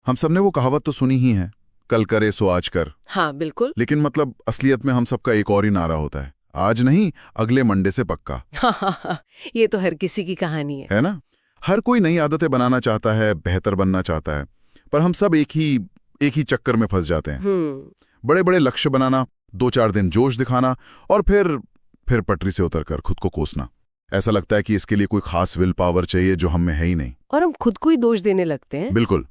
हम सबने वो कहावत तो सुनी ही है, कल करे सो आज कर। हाँ बिल्कुल। लेकिन मतलब असलियत में हम सबका एक और ही नारा होता है, आज नहीं अगले मंडे से पक्का। हाँ, ये तो हर किसी की कहानी है ना? हर कोई नई आदतें बनाना चाहता है, बेहतर बनना चाहता है, पर हम सब एक ही चक्कर में फंस जाते हैं। बड़े बड़े लक्ष्य बनाना, 2-4 दिन जोश दिखाना और फिर पटरी से उतरकर खुद को कोसना। ऐसा लगता है कि इसके लिए कोई खास विल पावर चाहिए जो हम में है ही नहीं, और हम खुद को ही दोष देने लगते हैं। बिल्कुल।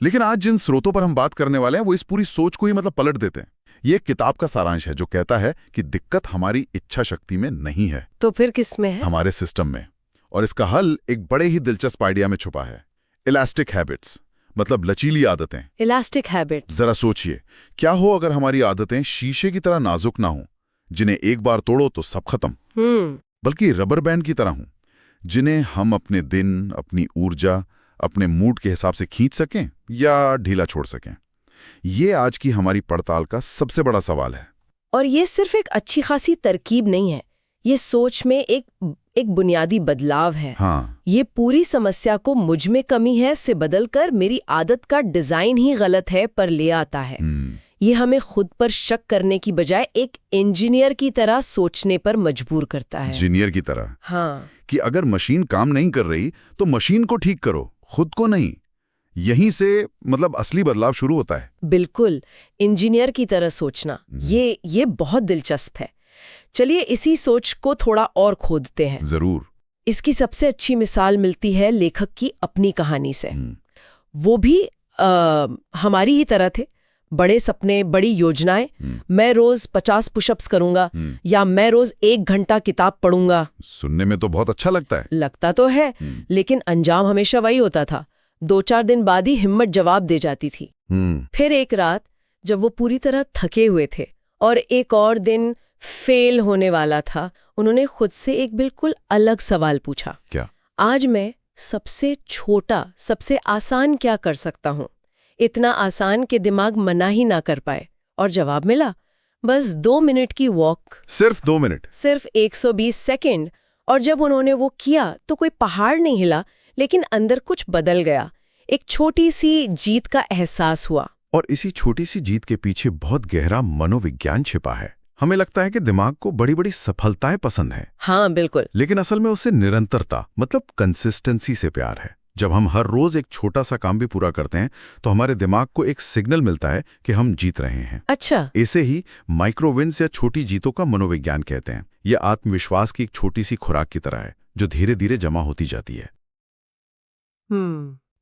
लेकिन आज जिन स्रोतों पर हम बात करने वाले हैं वो इस पूरी सोच को ही मतलब पलट देते हैं। ये एक किताब का सारांश है जो कहता है कि दिक्कत हमारी इच्छा शक्ति में नहीं है, तो फिर किस में है? हमारे सिस्टम में। और इसका हल एक बड़े ही दिलचस्प आइडिया में छुपा है, इलास्टिक हैबिट्स, मतलब लचीली आदतें। Elastic habits. जरा सोचिए, क्या हो अगर हमारी आदतें शीशे की तरह नाजुक ना हो, जिन्हें एक बार तोड़ो तो सब खत्म, बल्कि रबर बैंड की तरह हो, जिन्हें हम अपने दिन, अपनी ऊर्जा, अपने मूड के हिसाब से खींच सकें या ढीला छोड़ सकें। ये आज की हमारी पड़ताल का सबसे बड़ा सवाल है। और ये सिर्फ एक अच्छी खासी तरकीब नहीं है, ये सोच में एक बुनियादी बदलाव है। हाँ। ये पूरी समस्या को मुझ में कमी है से बदलकर मेरी आदत का डिजाइन ही गलत है पर ले आता है। ये हमें खुद पर शक करने की बजाय एक इंजीनियर की तरह सोचने पर मजबूर करता है। इंजीनियर की तरह? हाँ। कि अगर मशीन काम नहीं कर रही तो मशीन को ठीक करो, खुद को नहीं। यहीं से मतलब असली बदलाव शुरू होता है। बिल्कुल, इंजीनियर की तरह सोचना, ये बहुत दिलचस्प है। चलिए इसी सोच को थोड़ा और खोदते हैं। जरूर। इसकी सबसे अच्छी मिसाल मिलती है लेखक की अपनी कहानी से। वो भी हमारी ही तरह थे, बड़े सपने, बड़ी योजनाएं। मैं रोज 50 पुशअप्स करूंगा या मैं रोज 1 घंटा किताब पढ़ूंगा। सुनने में तो बहुत अच्छा लगता तो है, लेकिन अंजाम हमेशा वही होता था। 2-4 दिन बाद ही हिम्मत जवाब दे जाती थी। फिर एक रात जब वो पूरी तरह थके हुए थे और एक और दिन फेल होने वाला था, उन्होंने खुद से एक बिल्कुल अलग सवाल पूछा। क्या? आज मैं सबसे छोटा, सबसे आसान क्या कर सकता हूँ? इतना आसान कि दिमाग मना ही ना कर पाए। और जवाब मिला, बस 2 मिनट की वॉक। सिर्फ 2 मिनट? सिर्फ 120 सेकंड। और जब उन्होंने वो किया तो कोई पहाड़ नहीं हिला, लेकिन अंदर कुछ बदल गया। एक छोटी सी जीत का एहसास हुआ। और इसी छोटी सी जीत के पीछे बहुत गहरा मनोविज्ञान छिपा है। हमें लगता है कि दिमाग को बड़ी बड़ी सफलताएं पसंद है। हाँ बिल्कुल। लेकिन असल में उसे निरंतरता, मतलब कंसिस्टेंसी से प्यार है। जब हम हर रोज एक छोटा सा काम भी पूरा करते हैं तो हमारे दिमाग को एक सिग्नल मिलता है कि हम जीत रहे हैं। अच्छा। इसे ही माइक्रो विन्स या छोटी जीतों का मनोविज्ञान कहते हैं। यह आत्मविश्वास की एक छोटी सी खुराक की तरह है जो धीरे धीरे जमा होती जाती है।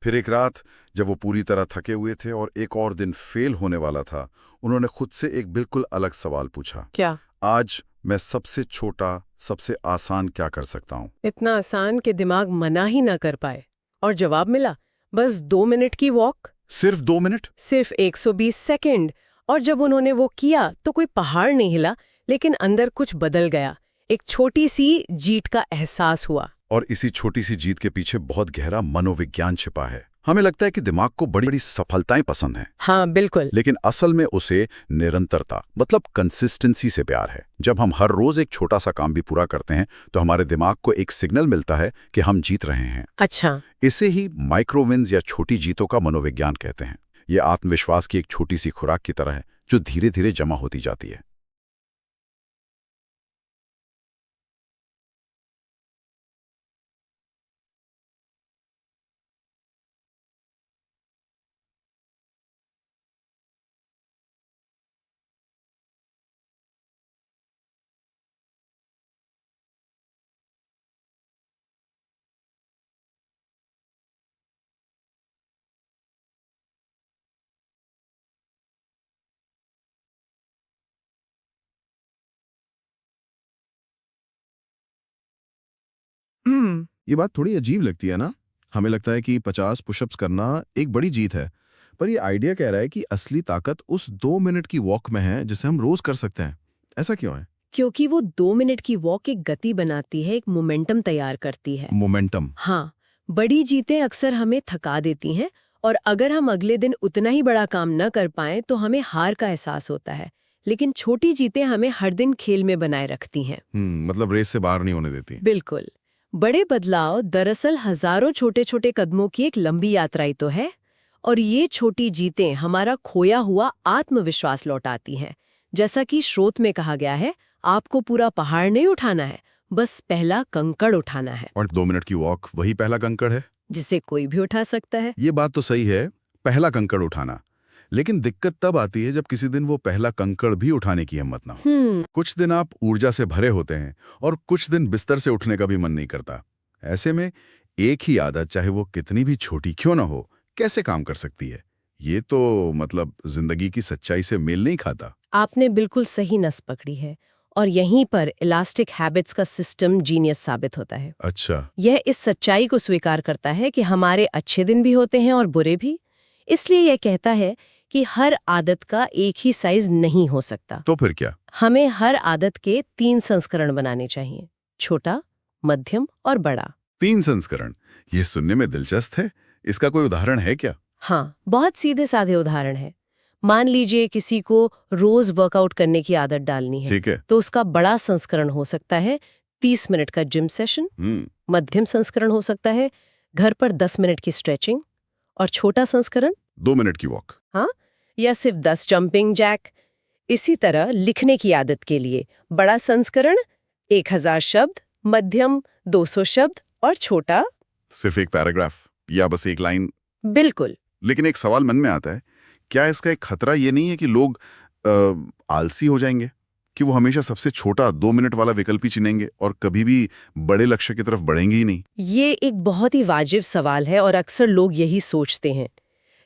फिर एक रात जब वो पूरी तरह थके हुए थे और एक और दिन फेल होने वाला था, उन्होंने खुद से एक बिल्कुल अलग सवाल पूछा। क्या? आज मैं सबसे छोटा, सबसे आसान क्या कर सकता हूँ? इतना आसान कि दिमाग मना ही ना कर पाए। और जवाब मिला, बस 2 मिनट की वॉक। सिर्फ 2 मिनट? सिर्फ 120 सेकंड। और जब उन्होंने वो किया तो कोई पहाड़ नहीं हिला, लेकिन अंदर कुछ बदल गया। एक छोटी सी जीत का एहसास हुआ। और इसी छोटी सी जीत के पीछे बहुत गहरा मनोविज्ञान छिपा है। हमें लगता है कि दिमाग को बड़ी बड़ी सफलताएं पसंद हैं। हाँ बिल्कुल। लेकिन असल में उसे निरंतरता, मतलब कंसिस्टेंसी से प्यार है। जब हम हर रोज एक छोटा सा काम भी पूरा करते हैं तो हमारे दिमाग को एक सिग्नल मिलता है कि हम जीत रहे हैं। अच्छा। इसे ही माइक्रो विन्स या छोटी जीतों का मनोविज्ञान कहते हैं। यह आत्मविश्वास की एक छोटी सी खुराक की तरह है जो धीरे धीरे जमा होती जाती है। ये बात थोड़ी अजीब लगती है ना? हमें लगता है कि 50 पुशअप्स करना एक बड़ी जीत है, पर ये आइडिया कह रहा है कि असली ताकत उस 2 मिनट की वॉक में है जिसे हम रोज कर सकते हैं। ऐसा क्यों है? क्योंकि वो 2 मिनट की वॉक एक गति बनाती है, एक मोमेंटम तैयार करती है। मोमेंटम? हाँ, बड़ी जीतें अक्सर हमें थका देती हैं और अगर हम अगले दिन उतना ही बड़ा काम न कर पाएं तो हमें हार का एहसास होता है। लेकिन छोटी जीतें हमें हर दिन खेल में बनाए रखती हैं। मतलब रेस से बाहर नहीं होने देती। बिल्कुल। बड़े बदलाव दरअसल हजारों छोटे छोटे कदमों की एक लंबी यात्रा ही तो है। और ये छोटी जीतें हमारा खोया हुआ आत्मविश्वास लौटाती हैं। जैसा कि स्रोत में कहा गया है, आपको पूरा पहाड़ नहीं उठाना है, बस पहला कंकड़ उठाना है। और 2 मिनट की वॉक वही पहला कंकड़ है, जिसे कोई भी उठा सकता है। ये बात तो सही है, पहला कंकड़ उठाना। लेकिन दिक्कत तब आती है जब किसी दिन वो पहला कंकड़ भी उठाने की हिम्मत ना हो। कुछ दिन आप ऊर्जा से भरे होते हैं और कुछ दिन बिस्तर से उठने का भी मन नहीं करता। ऐसे में एक ही आदत, चाहे वो कितनी भी छोटी क्यों ना हो, कैसे काम कर सकती है? ये तो मतलब जिंदगी की सच्चाई से मेल नहीं खाता। आपने बिल्कुल सही नस पकड़ी है, और यहीं पर इलास्टिक हैबिट्स का सिस्टम जीनियस साबित होता है। अच्छा। यह इस सच्चाई को स्वीकार करता है कि हमारे अच्छे दिन भी होते हैं और बुरे भी। इसलिए यह कहता है कि हर आदत का एक ही साइज नहीं हो सकता। तो फिर क्या? हमें हर आदत के 3 संस्करण बनाने चाहिए, छोटा, मध्यम और बड़ा। 3 संस्करण, ये सुनने में दिलचस्प है। इसका कोई उदाहरण है क्या? हाँ, बहुत सीधे साधे उदाहरण है। मान लीजिए किसी को रोज वर्कआउट करने की आदत डालनी है, ठीक है। तो उसका बड़ा संस्करण हो सकता है 30 मिनट का जिम सेशन। मध्यम संस्करण हो सकता है घर पर 10 मिनट की स्ट्रेचिंग, और छोटा संस्करण 2 मिनट की वॉक। हाँ, या सिर्फ 10 जंपिंग जैक। इसी तरह लिखने की आदत के लिए बड़ा संस्करण 1000 शब्द, मध्यम 200 शब्द और छोटा सिर्फ एक पैराग्राफ या बस एक लाइन। बिल्कुल। लेकिन एक सवाल मन में आता है, क्या इसका एक खतरा ये नहीं है कि लोग आलसी हो जाएंगे, कि वो हमेशा सबसे छोटा 2 मिनट वाला विकल्प ही चुनेंगे और कभी भी बड़े लक्ष्य की तरफ बढ़ेंगे ही नहीं? ये एक बहुत ही वाजिब सवाल है और अक्सर लोग यही सोचते हैं।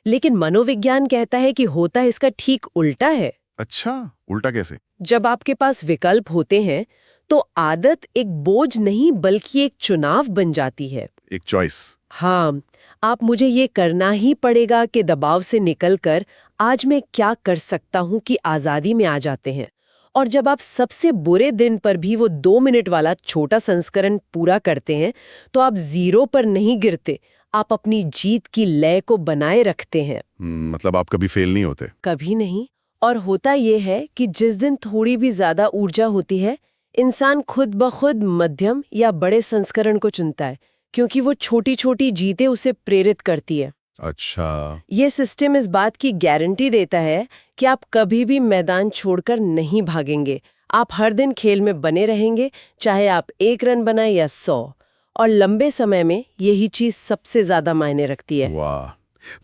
लेकिन मनोविज्ञान कहता है कि होता इसका ठीक उल्टा है। अच्छा, उल्टा कैसे? जब आपके पास विकल्प होते हैं तो आदत एक बोझ नहीं बल्कि एक चुनाव बन जाती है। एक चॉइस। हाँ, आप मुझे ये करना ही पड़ेगा कि दबाव से निकलकर आज मैं क्या कर सकता हूँ की आजादी में आ जाते हैं। और जब आप सबसे बुरे दिन पर भी वो 2 मिनट वाला छोटा संस्करण पूरा करते हैं तो आप 0 पर नहीं गिरते, आप अपनी जीत की लय को बनाए रखते हैं। मतलब आप कभी फेल नहीं होते? कभी नहीं। और होता ये है कि जिस दिन थोड़ी भी ज्यादा ऊर्जा होती है, इंसान खुद ब खुद मध्यम या बड़े संस्करण को चुनता है, क्योंकि वो छोटी छोटी जीतें उसे प्रेरित करती है। अच्छा। ये सिस्टम इस बात की गारंटी देता है कि आप कभी भी मैदान छोड़कर नहीं भागेंगे। आप हर दिन खेल में बने रहेंगे, चाहे आप 1 रन बनाए या 100। और लंबे समय में यही चीज सबसे ज्यादा मायने रखती है। वाह,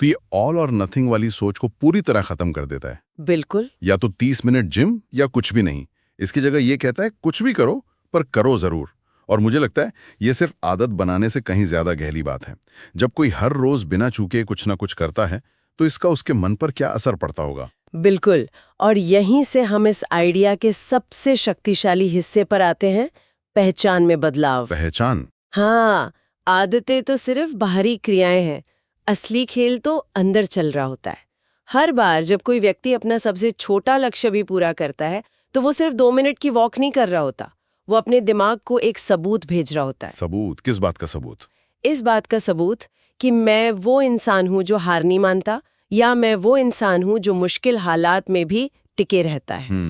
तो ये ऑल और नथिंग वाली सोच को पूरी तरह खत्म कर देता है। बिल्कुल। या तो 30 मिनट जिम या कुछ भी नहीं। इसकी जगह ये कहता है कुछ भी करो, पर करो जरूर। और मुझे लगता है ये सिर्फ आदत बनाने से कहीं ज्यादा गहरी बात है। जब कोई हर रोज बिना चूके कुछ ना कुछ करता है तो इसका उसके मन पर क्या असर पड़ता होगा? बिल्कुल। और यहीं से हम इस आइडिया के सबसे शक्तिशाली हिस्से पर आते हैं, पहचान में बदलाव। पहचान? हाँ, आदतें तो सिर्फ बाहरी क्रियाएं हैं, असली खेल तो अंदर चल रहा होता है। हर बार जब कोई व्यक्ति अपना सबसे छोटा लक्ष्य भी पूरा करता है तो वो सिर्फ 2 मिनट की वॉक नहीं कर रहा होता, वो अपने दिमाग को एक सबूत भेज रहा होता है। सबूत? किस बात का सबूत? इस बात का सबूत कि मैं वो इंसान हूँ जो हार नहीं मानता, या मैं वो इंसान हूँ जो मुश्किल हालात में भी टिके रहता है।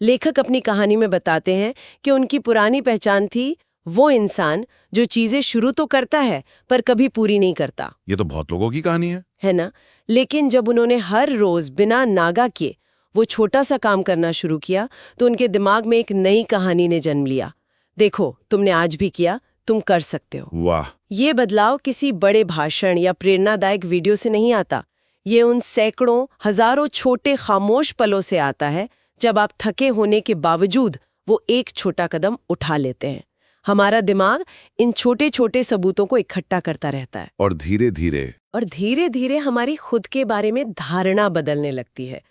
लेखक अपनी कहानी में बताते हैं कि उनकी पुरानी पहचान थी वो इंसान जो चीजें शुरू तो करता है पर कभी पूरी नहीं करता। ये तो बहुत लोगों की कहानी है ना? लेकिन जब उन्होंने हर रोज बिना नागा किए वो छोटा सा काम करना शुरू किया तो उनके दिमाग में एक नई कहानी ने जन्म लिया। देखो, तुमने आज भी किया, तुम कर सकते हो। वाह। ये बदलाव किसी बड़े भाषण या प्रेरणादायक वीडियो से नहीं आता, ये उन सैकड़ों हजारों छोटे खामोश पलों से आता है जब आप थके होने के बावजूद वो एक छोटा कदम उठा लेते हैं। हमारा दिमाग इन छोटे छोटे सबूतों को इकट्ठा करता रहता है और धीरे धीरे हमारी खुद के बारे में धारणा बदलने लगती है।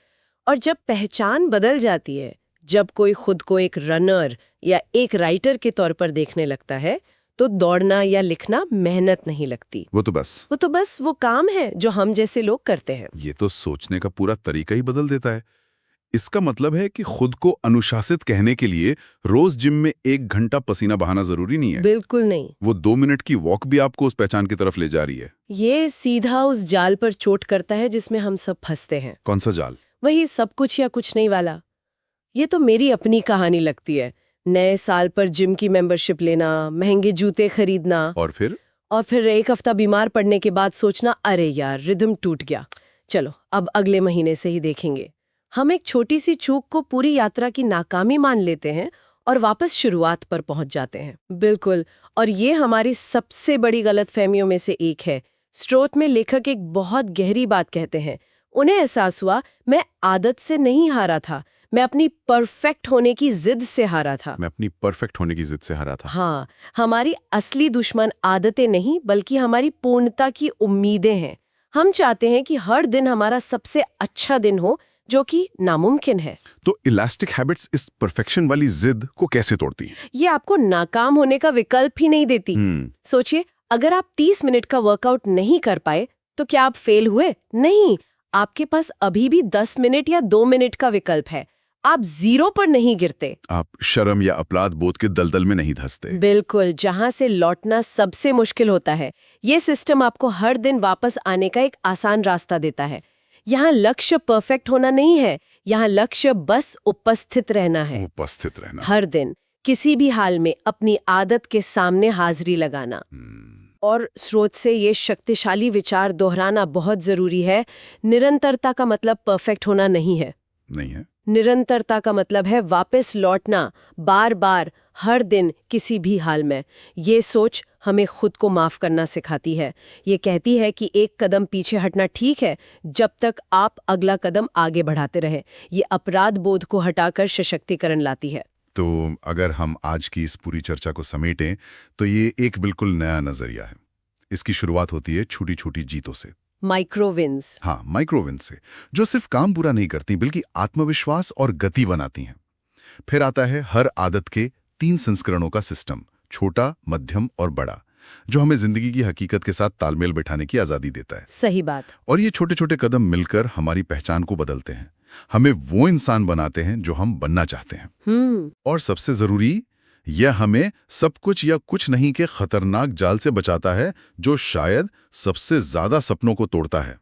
और जब पहचान बदल जाती है, जब कोई खुद को एक रनर या एक राइटर के तौर पर देखने लगता है, तो दौड़ना या लिखना मेहनत नहीं लगती। वो तो बस वो काम है जो हम जैसे लोग करते हैं। ये तो सोचने का पूरा तरीका ही बदल देता है। इसका मतलब है कि खुद को अनुशासित कहने के लिए रोज जिम में 1 घंटा पसीना बहाना जरूरी नहीं है। बिल्कुल नहीं। वो 2 मिनट की वॉक भी आपको उस पहचान की तरफ ले जा रही है। ये सीधा उस जाल पर चोट करता है जिसमें हम सब फंसते हैं। कौन सा जाल? वही सब कुछ या कुछ नहीं वाला। ये तो मेरी अपनी कहानी लगती है। नए साल पर जिम की मेंबरशिप लेना, महंगे जूते खरीदना, और फिर 1 हफ्ता बीमार पड़ने के बाद सोचना, अरे यार रिदम टूट गया, चलो अब अगले महीने से ही देखेंगे। हम एक छोटी सी चूक को पूरी यात्रा की नाकामी मान लेते हैं और वापस शुरुआत पर पहुंच जाते हैं। बिल्कुल, और ये हमारी सबसे बड़ी गलतफहमियों में से एक है। स्रोत में लेखक एक बहुत गहरी बात कहते हैं। उन्हें एहसास हुआ, मैं आदत से नहीं हारा था, मैं अपनी परफेक्ट होने की जिद से हारा था। मैं अपनी परफेक्ट होने की जिद से हारा था। हाँ, हमारी असली दुश्मन आदतें नहीं बल्कि हमारी पूर्णता की उम्मीदें हैं। हम चाहते हैं कि हर दिन हमारा सबसे अच्छा दिन हो, जो कि नामुमकिन है। तो इलास्टिक हैबिट्स इस परफेक्शन वाली जिद को कैसे तोड़ती हैं? ये आपको नाकाम होने का विकल्प ही नहीं देती। सोचिए, अगर आप 30 मिनट का वर्कआउट नहीं कर पाए तो क्या आप फेल हुए? नहीं, आपके पास अभी भी 10 मिनट या 2 मिनट का विकल्प है। आप 0 पर नहीं गिरते। आप शर्म या अपराध बोध के दलदल में नहीं धंसते। बिल्कुल, जहां से लौटना सबसे मुश्किल होता है। ये सिस्टम आपको हर दिन वापस आने का एक आसान रास्ता देता है। यहाँ लक्ष्य परफेक्ट होना नहीं है, यहाँ लक्ष्य बस उपस्थित रहना है। उपस्थित रहना। हर दिन किसी भी हाल में अपनी आदत के सामने हाजिरी लगाना। और स्रोत से ये शक्तिशाली विचार दोहराना बहुत जरूरी है। निरंतरता का मतलब परफेक्ट होना नहीं है। नहीं है। निरंतरता का मतलब है वापस लौटना, बार बार, हर दिन, किसी भी हाल में। ये सोच हमें खुद को माफ करना सिखाती है। ये कहती है कि एक कदम पीछे हटना ठीक है, जब तक आप अगला कदम आगे बढ़ाते रहे। ये अपराध बोध को हटाकर सशक्तिकरण लाती है। तो अगर हम आज की इस पूरी चर्चा को समेटें तो ये एक बिल्कुल नया नजरिया है। इसकी शुरुआत होती है छोटी छोटी जीतों से, माइक्रोविन्स। हाँ, माइक्रोविन से, जो सिर्फ काम पूरा नहीं करती बल्कि आत्मविश्वास और गति बनाती हैं। फिर आता है हर आदत के 3 संस्करणों का सिस्टम, छोटा, मध्यम और बड़ा, जो हमें जिंदगी की हकीकत के साथ तालमेल बिठाने की आजादी देता है। सही बात। और ये छोटे छोटे कदम मिलकर हमारी पहचान को बदलते हैं, हमें वो इंसान बनाते हैं जो हम बनना चाहते हैं। और सबसे जरूरी, यह हमें सब कुछ या कुछ नहीं के खतरनाक जाल से बचाता है, जो शायद सबसे ज्यादा सपनों को तोड़ता है।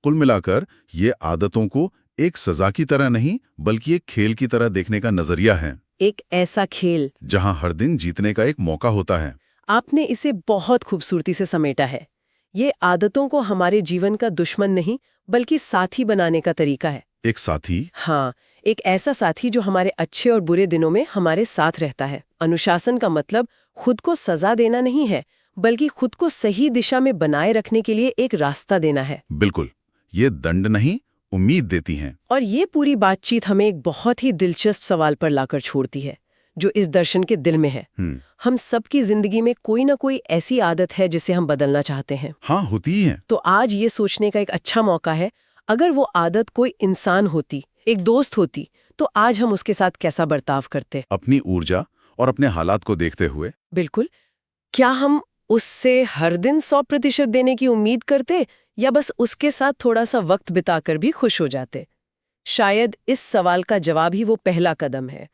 कुल मिलाकर ये आदतों को एक सजा की तरह नहीं बल्कि एक खेल की तरह देखने का नजरिया है। एक ऐसा खेल जहां हर दिन जीतने का एक मौका होता है। आपने इसे बहुत खूबसूरती से समेटा है। ये आदतों को हमारे जीवन का दुश्मन नहीं बल्कि साथी बनाने का तरीका है। एक साथी? हाँ, एक ऐसा साथी जो हमारे अच्छे और बुरे दिनों में हमारे साथ रहता है। अनुशासन का मतलब खुद को सजा देना नहीं है, बल्कि खुद को सही दिशा में बनाए रखने के लिए एक रास्ता देना है। बिल्कुल, ये दंड नहीं, उम्मीद देती हैं। और ये पूरी बातचीत हमें एक बहुत ही दिलचस्प सवाल पर लाकर छोड़ती है, जो इस दर्शन के दिल में है। हम सबकी जिंदगी में कोई ना कोई ऐसी आदत है जिसे हम बदलना चाहते हैं। हाँ, होती ही है। तो आज ये सोचने का एक अच्छा मौका है, अगर वो आदत कोई इंसान होती, एक दोस्त होती, तो आज हम उसके साथ कैसा बर्ताव करते? अपनी ऊर्जा और अपने हालात को देखते हुए। बिल्कुल। क्या हम उससे हर दिन 100% देने की उम्मीद करते, या बस उसके साथ थोड़ा सा वक्त बिताकर भी खुश हो जाते? शायद इस सवाल का जवाब ही वो पहला कदम है।